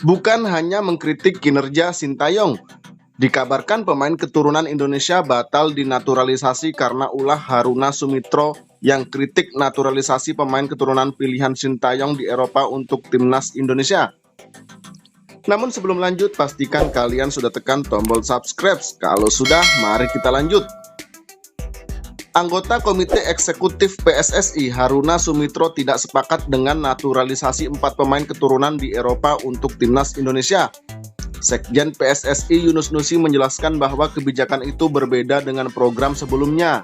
bukan hanya mengkritik kinerja Sintayong. Dikabarkan pemain keturunan Indonesia batal dinaturalisasi karena ulah Haruna Sumitro yang kritik naturalisasi pemain keturunan pilihan Sintayong di Eropa untuk timnas Indonesia. Namun sebelum lanjut, pastikan kalian sudah tekan tombol subscribe. Kalau sudah, mari kita lanjut. Anggota Komite Eksekutif PSSI Haruna Sumitro tidak sepakat dengan naturalisasi 4 pemain keturunan di Eropa untuk timnas Indonesia. Sekjen PSSI Yunus Nusi menjelaskan bahwa kebijakan itu berbeda dengan program sebelumnya.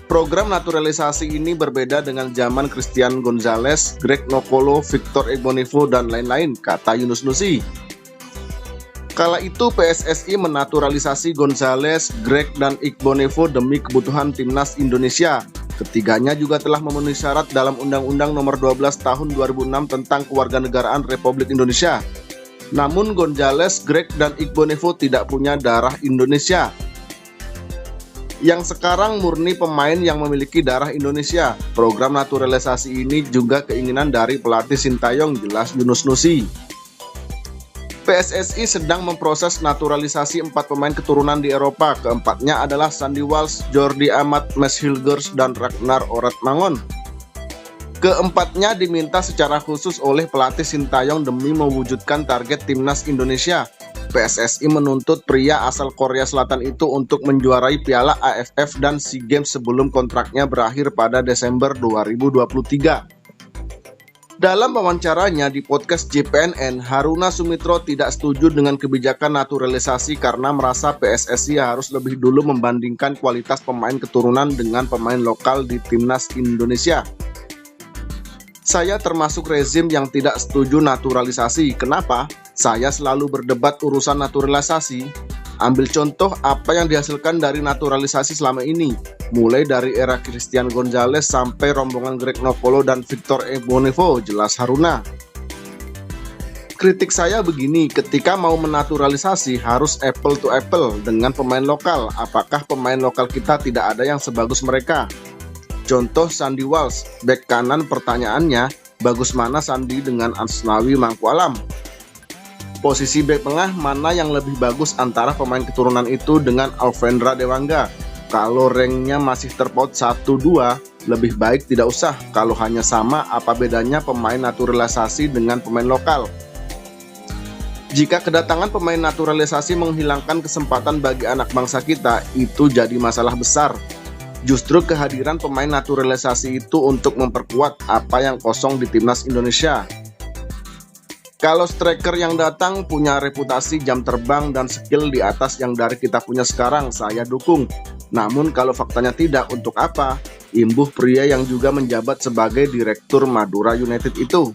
Program naturalisasi ini berbeda dengan zaman Christian Gonzalez, Greg Nokolo, Victor Igbonivo, dan lain-lain, kata Yunus Nusi. Kala itu PSSI menaturalisasi Gonzalez, Greg, dan Igbonivo demi kebutuhan timnas Indonesia. Ketiganya juga telah memenuhi syarat dalam Undang-Undang Nomor 12 Tahun 2006 tentang Kewarganegaraan Republik Indonesia. Namun Gonzalez, Greg, dan Igbonivo tidak punya darah Indonesia. Yang sekarang murni pemain yang memiliki darah Indonesia. Program naturalisasi ini juga keinginan dari pelatih Sintayong, jelas Yunus Nusi. PSSI sedang memproses naturalisasi 4 pemain keturunan di Eropa. Keempatnya adalah Sandy Walsh, Jordi Amat, Mads Hilgers, dan Ragnar Oratmangon. Keempatnya diminta secara khusus oleh pelatih Sintayong demi mewujudkan target timnas Indonesia. PSSI menuntut pria asal Korea Selatan itu untuk menjuarai Piala AFF dan SEA Games sebelum kontraknya berakhir pada Desember 2023. Dalam wawancaranya di podcast JPNN, Haruna Sumitro tidak setuju dengan kebijakan naturalisasi karena merasa PSSI harus lebih dulu membandingkan kualitas pemain keturunan dengan pemain lokal di timnas Indonesia. Saya termasuk rezim yang tidak setuju naturalisasi. Kenapa? Saya selalu berdebat urusan naturalisasi. Ambil contoh apa yang dihasilkan dari naturalisasi selama ini. Mulai dari era Christian Gonzalez sampai rombongan Greg Nokolo dan Victor Igbonivo, jelas Haruna. Kritik saya begini, ketika mau menaturalisasi harus apple to apple dengan pemain lokal. Apakah pemain lokal kita tidak ada yang sebagus mereka? Contoh Sandy Walsh, bek kanan, pertanyaannya, bagus mana Sandy dengan Asnawi Mangkualam? Posisi bek tengah mana yang lebih bagus antara pemain keturunan itu dengan Alvendra Dewangga? Kalau ranknya masih terpaut 1-2, lebih baik tidak usah. Kalau hanya sama, apa bedanya pemain naturalisasi dengan pemain lokal? Jika kedatangan pemain naturalisasi menghilangkan kesempatan bagi anak bangsa kita, itu jadi masalah besar. Justru kehadiran pemain naturalisasi itu untuk memperkuat apa yang kosong di timnas Indonesia. Kalau striker yang datang punya reputasi jam terbang dan skill di atas yang dari kita punya sekarang, saya dukung. Namun kalau faktanya tidak, untuk apa? Imbuh pria yang juga menjabat sebagai direktur Madura United itu.